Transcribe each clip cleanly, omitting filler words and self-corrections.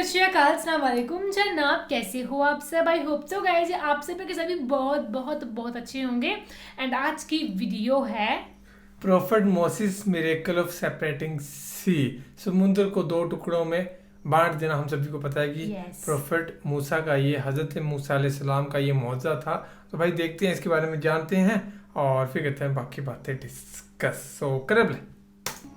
श्री अकाल, अस्सलाम वालेकुम जनाब, कैसे हो आप सब? आई होप सो गाइस आप सब के सभी बहुत बहुत बहुत अच्छे होंगे। एंड आज की वीडियो है prophet Moses miracle of separating sea, समुद्र को दो टुकड़ों में बांट देना। हम सभी को पता है कि प्रोफेट मूसा का ये हज़रत मूसा अलैहिस्सलाम का ये मौजज़ा था। तो भाई देखते हैं, इसके बारे में जानते हैं और फिर करते हैं बाकी बातें डिस्कस। सो करब ले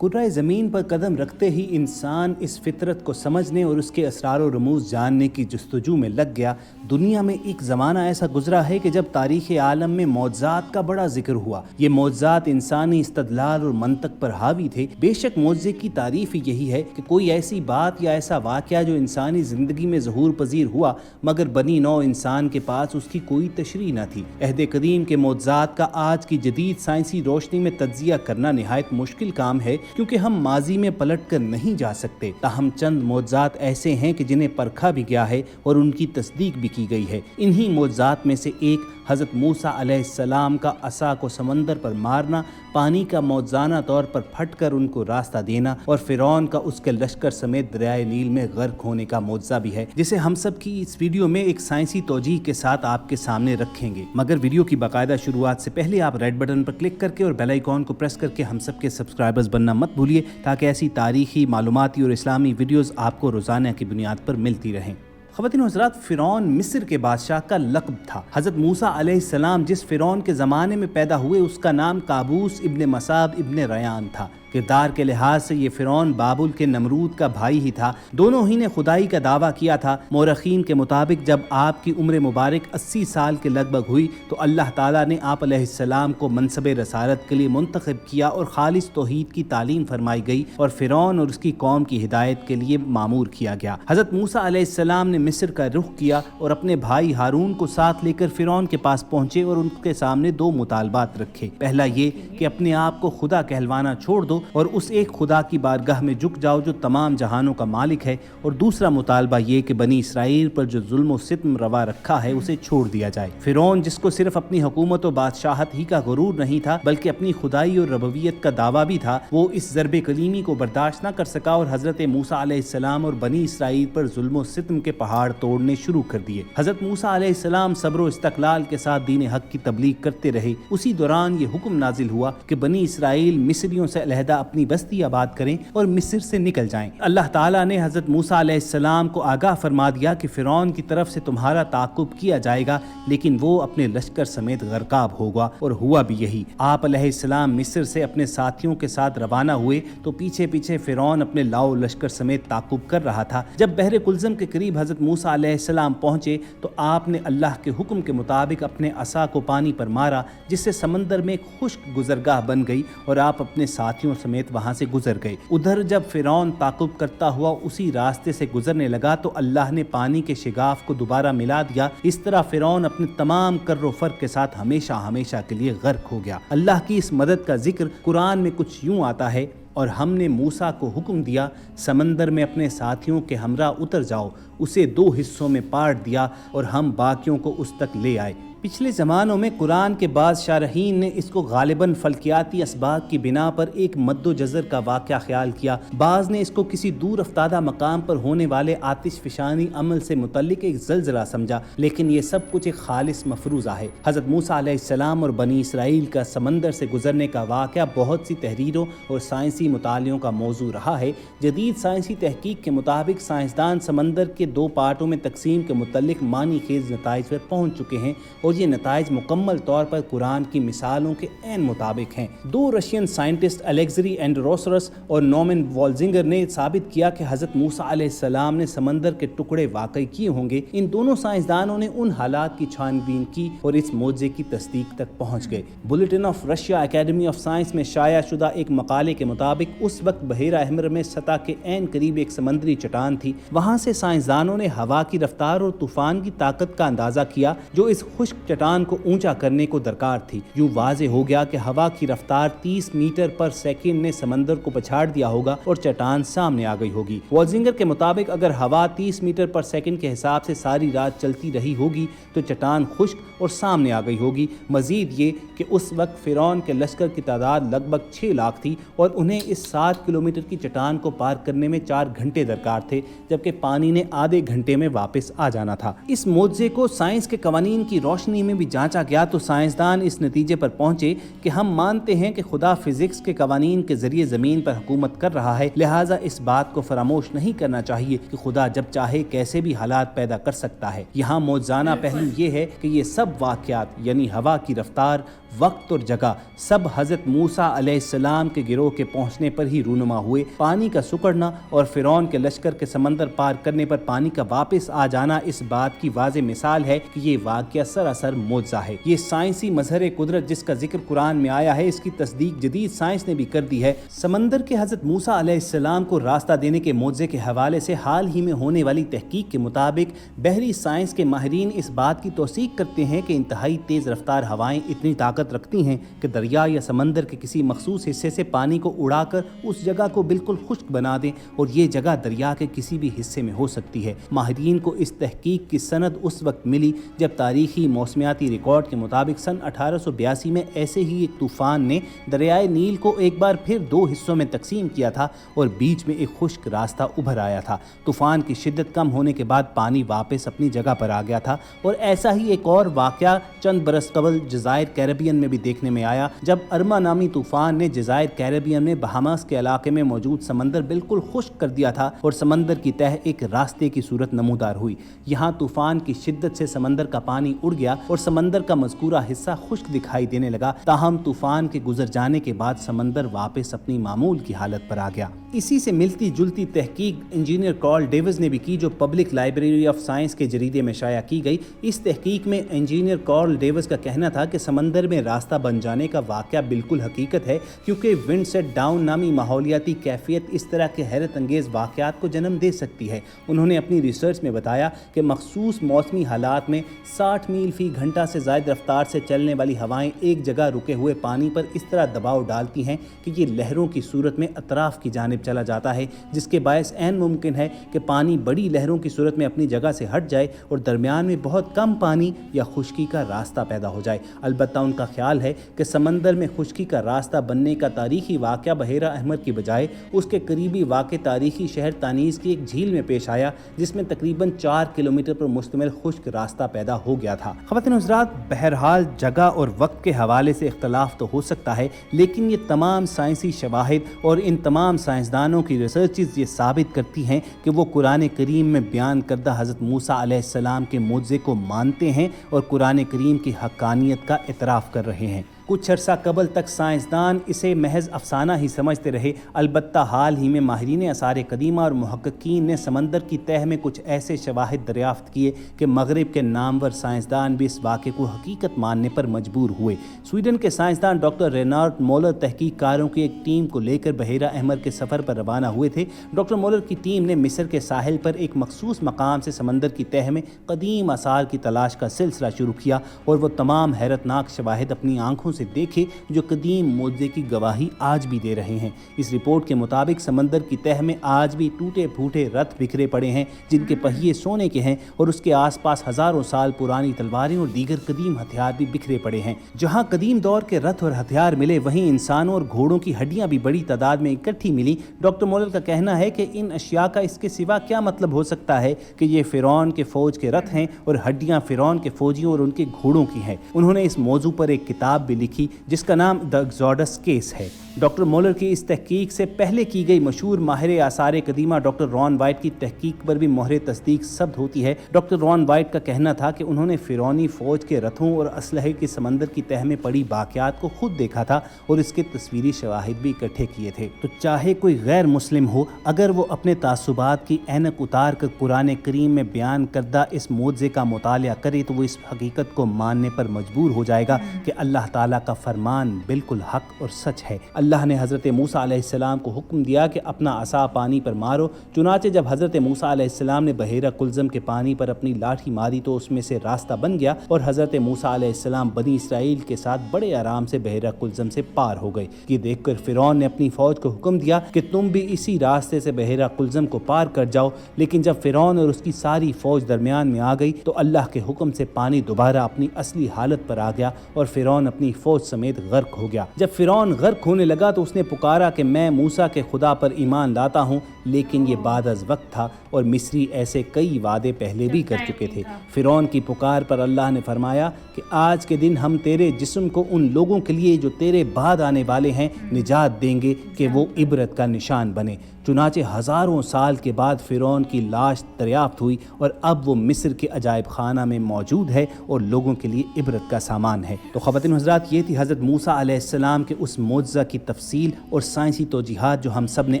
कुर्राए ज़मीन पर कदम रखते ही इंसान इस फितरत को समझने और उसके असरार और रमूज़ जानने की जस्तजू में लग गया। दुनिया में एक ज़माना ऐसा गुजरा है कि जब तारीख़ आलम में मौज़ात का बड़ा जिक्र हुआ। ये मौज़ात इंसानी इस्तदलाल और मंतक पर हावी थे। बेशक मौज़े की तारीफ़ यही है कि कोई ऐसी बात या ऐसा वाक़या जो इंसानी ज़िंदगी में ज़हूर पज़ीर हुआ, मगर बनी नौ इंसान के पास उसकी कोई तशरीह न थी। अहद कदीम के मौज़ात का आज की जदीद साइंसी रोशनी में तज्ज़िया करना नहायत मुश्किल काम है, क्योंकि हम माजी में पलट कर नहीं जा सकते। ताहम चंद मौज़ात ऐसे हैं कि जिन्हें परखा भी गया है और उनकी तस्दीक भी की गई है। इन्हीं मौज़ात में से एक हज़रत मूसा अलैहिस्सलाम का असा को समंदर पर मारना, पानी का मौज़ाना तौर पर फट कर उनको रास्ता देना और फ़िरौन का उसके लश्कर समेत दरियाए नील में गर्क होने का मौज़ा भी है, जिसे हम सब की इस वीडियो में एक साइंसी तौजीह के साथ आपके सामने रखेंगे। मगर वीडियो की बाकायदा शुरुआत से पहले आप रेड बटन पर क्लिक करके और बेल आइकॉन को प्रेस करके हम सब के सब्सक्राइबर्स बनना मत भूलिए, ताकि ऐसी तारीखी, मालूमाती और इस्लामी वीडियोज़ आपको रोज़ाना की बुनियाद पर मिलती रहें। ख़वातीन हज़रात, फ़िरौन मिस्र के बादशाह का लक़ब था। हज़रत मूसा अलैहिस्सलाम जिस फ़िरौन के ज़माने में पैदा हुए, उसका नाम काबूस इब्न मसाब इब्न रयान था। किरदार के लिहाज से ये फ़िरौन बाबुल के नमरूद का भाई ही था। दोनों ही ने खुदाई का दावा किया था। मौरखीन के मुताबिक जब आपकी उम्र मुबारक 80 साल के लगभग हुई तो अल्लाह ताला ने आप अलैहिस्सलाम को मनसब रसालत के लिए मुंतखब किया और खालिस तौहीद की तालीम फरमाई गई और फ़िरौन और उसकी कौम की हिदायत के लिए मामूर किया गया। हज़रत मूसा अलैहिस्सलाम ने मिस्र का रुख किया और अपने भाई हारून को साथ लेकर फ़िरौन के पास पहुँचे और उनके सामने दो मुतालबात रखे। पहला ये कि अपने आप को खुदा कहलवाना छोड़ दो और उस एक खुदा की बारगाह में झुक जाओ जो तमाम जहानों का मालिक है, और दूसरा मुतालबा ये कि बनी इसराइल पर जो जुल्म और सितम रवा रखा है उसे छोड़ दिया जाए। फ़िरौन, जिसको सिर्फ अपनी हुकूमत और बादशाहत ही का गुरूर नहीं था बल्कि अपनी खुदाई और रबूबियत का दावा भी था, वो इस ज़रबे कलीमी को बर्दाश्त न कर सका और हज़रत मूसा अलैहिस्सलाम और बनी इसराइल पर जुल्म और सितम के पहाड़ तोड़ने शुरू कर दिए। हज़रत मूसा अलैहिस्सलाम सब्र और इस्तक़लाल के साथ दीन हक़ की तबलीग करते रहे। उसी दौरान ये हुक्म नाजिल हुआ कि बनी इसराइल मिस्रियों से अलहदा अपनी बस्ती आबाद करें और मिस्र से निकल जाएं। अल्लाह ताला ने हज़रत मूसा अलैहिस्सलाम को आगाह फरमा दिया कि फ़िरौन की तरफ से तुम्हारा ताक़ुब किया जाएगा, लेकिन वो अपने लश्कर समेत गर्काब होगा, और हुआ भी यही। आप अलैहिस्सलाम मिस्र से अपने साथियों के साथ रवाना हुए तो पीछे पीछे फ़िरौन अपने लाओ लश्कर समेत ताक़ुब कर रहा था। जब बहरे कुलज़म के करीब हज़रत मूसा अलैहिस्सलाम पहुँचे तो आपने अल्लाह के हुक्म के मुताबिक अपने असा को पानी पर मारा, जिससे समंदर में एक खुश्क गुज़रगाह बन गई और आप अपने साथियों समेत वहां से गुजर गए। उधर जब फ़िरौन ताक़ुब करता हुआ उसी रास्ते से गुजरने लगा तो अल्लाह ने पानी के शिगाफ को दोबारा मिला दिया। इस तरह फ़िरौन अपने तमाम कर्रो फर्क के साथ हमेशा हमेशा के लिए गर्क हो गया। अल्लाह की इस मदद का जिक्र कुरान में कुछ यूँ आता है, और हमने मूसा को हुक्म दिया, समंदर में अपने साथियों के हमरा उतर जाओ, उसे दो हिस्सों में पाट दिया और हम बाकियों को उस तक ले आए। पिछले ज़मानों में कुरान के बाद शारहीन ने इसको गालिबन फल्कियाती असबाब की बिना पर एक मद्दो जज़र का वाक़या ख्याल किया। बाज़ ने इसको किसी दूर अफ्तादा मकाम पर होने वाले आतिश फ़िशानी अमल से मुतल्लिक एक ज़लज़ला समझा, लेकिन ये सब कुछ एक खालिस मफरूज़ा है। हज़रत मूसा अलैहिस्सलाम और बनी इसराइल का समंदर से गुजरने का वाक़या बहुत सी तहरीरों और साइंसी मुतालियों का मौजू रहा है। जदीद साइंसी तहकीक के मुताबिक साइंसदान समंदर के दो पार्टों में तकसीम के मुतल्लिक मानी खेज नताइज पर पहुँच चुके हैं, और ये नताइज मुकम्मल तौर पर कुरान की मिसालों के ऐन मुताबिक हैं। दो रशियन साइंटिस्ट अलेक्जेरी एंड्रोसरस और नॉमन वॉल्जिंगर ने साबित किया कि हज़रत मूसा अलैहिस्सलाम ने समंदर के टुकड़े वाकई किए होंगे। इन दोनों साइंसदानों ने उन हालात की छानबीन की और इस मौजे की तस्दीक तक पहुँच गए। Bulletin of Russia academy of science में शाया शुदा एक मकाले के मुताबिक उस वक्त बहेरा अहमर में सतह के ऐन करीब एक समंदरी चट्टान थी। वहाँ से साइंसदानों ने हवा की रफ्तार और तूफान की ताकत का अंदाज़ा किया जो इस खुश्क चट्टान को ऊंचा करने को दरकार थी। यूं वाज़ेह हो गया कि हवा की रफ्तार 30 मीटर पर सेकंड ने समंदर को पछाड़ दिया होगा और चट्टान सामने आ गई होगी। वॉल्जिंगर के मुताबिक अगर हवा 30 मीटर पर सेकंड के हिसाब से सारी रात चलती रही होगी तो चट्टान खुश्क और सामने आ गई होगी। मजीद ये कि उस वक्त फिरौन के लश्कर की तादाद लगभग 6 लाख थी और उन्हें इस 7 किलोमीटर की चट्टान को पार करने में 4 घंटे दरकार थे, जबकि पानी ने आधे घंटे में वापस आ जाना था। इस मोज़े को साइंस के कवानीन की रोशनी में भी जांचा गया तो साइंसदान इस नतीजे पर पहुंचे कि हम मानते हैं कि खुदा फिजिक्स के कवानीन के जरिए ज़मीन पर हुकूमत कर रहा है, लिहाजा इस बात को फरामोश नहीं करना चाहिए कि खुदा जब चाहे कैसे भी हालात पैदा कर सकता है। यहाँ मौज़ाना पहलू ये है कि ये सब वाक़यात यानी हवा की रफ्तार, वक्त और जगह सब हज़रत मूसा अलैहिस्सलाम के गिरोह के पहुँचने पर ही रूनुमा हुए। पानी का सुकड़ना और फिरौन के लश्कर के समंदर पार करने पर पानी का वापस आ जाना इस बात की वाज़ेह मिसाल है कि ये वाक़या सरासर मौज़ा है। ये साइंसी मजहर कुदरत जिसका जिक्र कुरान में आया है, इसकी तस्दीक जदीद साइंस ने भी कर दी है। समंदर के हज़रत मूसा अलैहिस्सलाम को रास्ता देने के मौज़े के हवाले से हाल ही में होने वाली तहकीक के मुताबिक बहरी साइंस के माहिरीन इस बात की तौसीक करते हैं कि इंतहाई तेज़ रफ्तार हवाएं इतनी ताकत रखती हैं कि दरिया या समंदर के किसी मखसूस हिस्से से पानी को उड़ाकर उस जगह को बिल्कुल खुश्क बना दें और ये जगह दरिया के किसी भी हिस्से में हो सकती है। माहिरीन को इस तहकीक की सनद उस वक्त मिली जब तारीखी मौसमियाती रिकॉर्ड के मुताबिक सन 1882 में ऐसे ही एक तूफ़ान ने दरियाए नील को एक बार फिर 2 हिस्सों में तकसीम किया था और बीच में एक खुश्क रास्ता उभर आया था। तूफ़ान की शिद्दत कम होने के बाद पानी वापस अपनी जगह पर आ गया था और ऐसा ही एक और वाक़या चंद बरस कबल जज़ायर कैरेबियन में भी देखने में आया, जब अरमा नामी तूफ़ान ने जज़ायर कैरेबियन में बहामास के इलाके में मौजूद समंदर बिल्कुल खुश्क कर दिया था और समंदर की तह एक रास्ते की सूरत नमूदार हुई। यहाँ तूफ़ान की शिद्दत से समंदर का पानी उड़ गया और समंदर का मज़कूरा हिस्सा खुश्क दिखाई देने लगा। ताहम तूफ़ान के गुजर जाने के बाद समंदर वापस अपनी मामूल की हालत पर आ गया। इसी से मिलती जुलती तहकीक इंजीनियर कार्ल डेविस ने भी की, जो पब्लिक लाइब्रेरी ऑफ साइंस के जरीदे में शाया की गई। इस तहकीक में इंजीनियर कार्ल डेविस का कहना था कि समंदर में रास्ता बन जाने का वाक़या बिल्कुल हकीकत है, क्योंकि विंड सेट डाउन नामी माहौलियाती कैफियत इस तरह के हैरत अंगेज़ वाक़यात को जन्म दे सकती है। उन्होंने अपनी रिसर्च में बताया कि मखसूस मौसमी हालात में 60 मील फी घंटा से ज़ायद रफ्तार से चलने वाली हवाएं एक जगह रुके हुए पानी पर इस तरह दबाव डालती हैं कि ये लहरों की सूरत में अतराफ़ की जानिब चला जाता है, जिसके बायस ऐन मुमकिन है कि पानी बड़ी लहरों की सूरत में अपनी जगह से हट जाए और दरमियान में बहुत कम पानी या खुश्की का रास्ता पैदा हो जाए। अलबत्ता उनका ख्याल है कि समंदर में खुश्की का रास्ता बनने का तारीखी वाक़या बहेरा अहमद की बजाय उसके करीबी वाक़े तारीखी शहर तानीज़ की एक झील में पेश आया, जिसमें तकरीबन 4 किलोमीटर पर मुश्तमिल खुश्क रास्ता पैदा हो गया था। ख़वातीन हज़रात, बहरहाल जगह और वक्त के हवाले से इख्तलाफ तो हो सकता है, लेकिन ये तमाम साइंसी शवाहिद और इन तमाम साइंसदानों की रिसर्चेस ये साबित करती हैं कि वो कुरान करीम में बयान करदा हज़रत मूसा अलैहिस्सलाम के मुअज़्ज़े को मानते हैं और कुरान करीम की हक़ानियत का इतराफ़ कर रहे हैं। कुछ अर्सा कबल तक साइंसदान इसे महज अफसाना ही समझते रहे। अलबत्ता हाल ही में माहिरीन आसार कदीमा और मुहक्किकीन ने समंदर की तह में कुछ ऐसे शवाहिद दरियाफ्त किए कि मगरिब के नामवर साइंसदान भी इस वाक़े को हकीकत मानने पर मजबूर हुए। स्वीडन के साइंसदान डॉक्टर रेनार्ड मोलर तहकीककारों की एक टीम को लेकर बहेरा अहमद के सफ़र पर रवाना हुए थे। डॉक्टर मोलर की टीम ने मिस्र के साहिल पर एक मखसूस मकाम से समंदर की तह में कदीम आसार की तलाश का सिलसिला शुरू किया और वो तमाम हैरतनाक शवाहिद अपनी आंखों से देखे जो कदीम मुअज़्ज़े की गवाही आज भी दे रहे हैं। इस रिपोर्ट के मुताबिक समंदर की तह में आज भी टूटे फूटे रथ बिखरे पड़े हैं जिनके पहिए सोने के हैं और उसके आसपास हज़ारों साल पुरानी तलवारें और दीगर कदीम हथियार भी बिखरे पड़े हैं। जहां कदीम दौर के रथ और हथियार मिले, वहीं इंसानों और घोड़ों की हड्डियां भी बड़ी तादाद में इकट्ठी मिली। डॉक्टर मोलर का कहना है कि इन अशिया का इसके सिवा क्या मतलब हो सकता है कि ये फ़िरौन के फ़ौज के रथ हैं और हड्डियां फ़िरौन के फ़ौजियों और उनके घोड़ों की हैं। उन्होंने इस मौजू पर एक किताब भी लिखी जिसका नाम द एक्सोडस केस है। डॉक्टर मोलर की इस तहकीक से पहले की गई मशहूर माहिर आसार कदीमा डॉक्टर रॉन वाइट की तहकीक पर भी मोहर तस्दीक सब्त होती है। डॉक्टर रॉन वाइट का कहना था कि उन्होंने फ़िरौनी फ़ौज के रथों और असलहे की समंदर की तह में पड़ी वाक़यात को खुद देखा था और इसके तस्वीरी शवाहिद भी इकट्ठे किए थे। तो चाहे कोई गैर मुस्लिम हो, अगर वो अपने तासुबात की ऐनक उतार कर कुरान करीम में बयान करदा इस मुअज़्ज़े का मुतालिया करे तो वो इस हकीकत को मानने पर मजबूर हो जाएगा कि अल्लाह ताला का फरमान बिल्कुल हक और सच है। اللہ نے حضرت موسیٰ علیہ السلام کو حکم دیا کہ اپنا عصا پانی پر مارو. چنانچہ جب حضرت موسیٰ علیہ السلام نے بحیرہ کلزم کے پانی پر اپنی لاٹھی ماری تو اس میں سے راستہ بن گیا اور حضرت موسیٰ علیہ السلام بنی اسرائیل کے ساتھ بڑے آرام سے بحیرہ کلزم سے پار ہو گئے. یہ دیکھ کر فرعون نے اپنی فوج کو حکم دیا کہ تم بھی اسی راستے سے بحیرہ کلزم کو پار کر جاؤ. لیکن جب فرعون اور اس کی ساری فوج درمیان میں آ گئی تو اللہ کے حکم سے پانی دوبارہ اپنی اصلی حالت پر آ گیا اور فرعون اپنی فوج سمیت غرق ہو گیا. جب فرعون غرق ہونے لگا تو اس نے پکارا کہ میں موسیٰ کے خدا پر ایمان لاتا ہوں، لیکن یہ بعد از وقت تھا اور مصری ایسے کئی وعدے پہلے بھی کر چکے تھے. فرعون کی پکار پر اللہ نے فرمایا کہ آج کے دن ہم تیرے جسم کو ان لوگوں کے لیے جو تیرے بعد آنے والے ہیں نجات دیں گے کہ وہ عبرت کا نشان بنے. چنانچہ ہزاروں سال کے بعد فرعون کی لاش دریافت ہوئی اور اب وہ مصر کے عجائب خانہ میں موجود ہے اور لوگوں کے لیے عبرت کا سامان ہے. تو خواتین حضرات، یہ تھی حضرت موسیٰ علیہ السلام کے اس معجزہ کی تفصیل اور سائنسی توجیحات جو ہم سب نے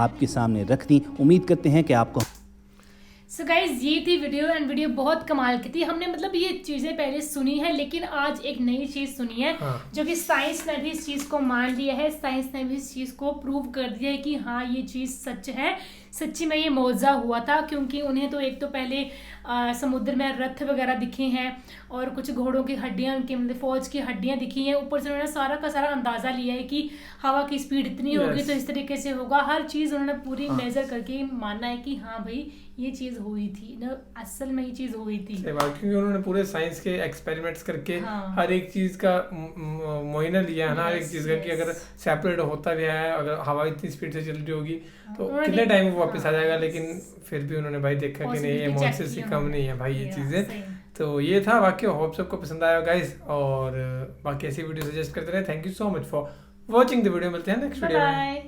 آپ کے سامنے رکھ دی. امید کرتے ہیں کہ آپ کو سو گائز یہ تھی ویڈیو، اینڈ ویڈیو بہت کمال کی تھی. ہم نے مطلب یہ چیزیں پہلے سنی ہے لیکن آج ایک نئی چیز سنی ہے جو کہ سائنس نے بھی اس چیز کو مان لیا ہے. سائنس نے بھی اس چیز کو پروو کر دیا ہے کہ ہاں یہ چیز سچ ہے، سچی میں یہ معجزہ ہوا تھا. کیونکہ انہیں تو ایک تو پہلے سمندر میں رتھ وغیرہ دکھے ہیں اور کچھ گھوڑوں کی ہڈیاں، ان کے مطلب فوج کی ہڈیاں دکھی ہیں. اوپر سے انہوں نے سارا کا سارا اندازہ لیا ہے کہ ہوا کی اسپیڈ اتنی ہوگی تو اس طریقے سے ہوگا. ہر چیز انہوں نے پوری میجر کر کے ماننا ہے کہ ہاں بھائی یہ چیز ہوئی تھی نا، اصل میں یہ چیز ہوئی تھی. کیونکہ انہوں نے پورے سائنس کے ایکسپیریمنٹس کر کے ہر ایک چیز کا معائنہ لیا ہے نا، ہر ایک چیز کا کہ اگر سیپریٹ ہوتا گیا ہے، اگر ہوا اتنی اسپیڈ سے چل رہی ہوگی تو کتنے ٹائم وہ واپس آ جائے گا. لیکن پھر بھی انہوں نے بھائی دیکھا کہ نہیں یہ معجزے سے کم نہیں ہے بھائی یہ چیزیں. تو یہ تھا واقعہ. ہوپ سب کو پسند آیا گائز، اور باقی ایسی ویڈیو سجیسٹ کرتے رہے. Thank you so much for watching the video. ملتے ہیں نیکسٹ ویڈیو میں.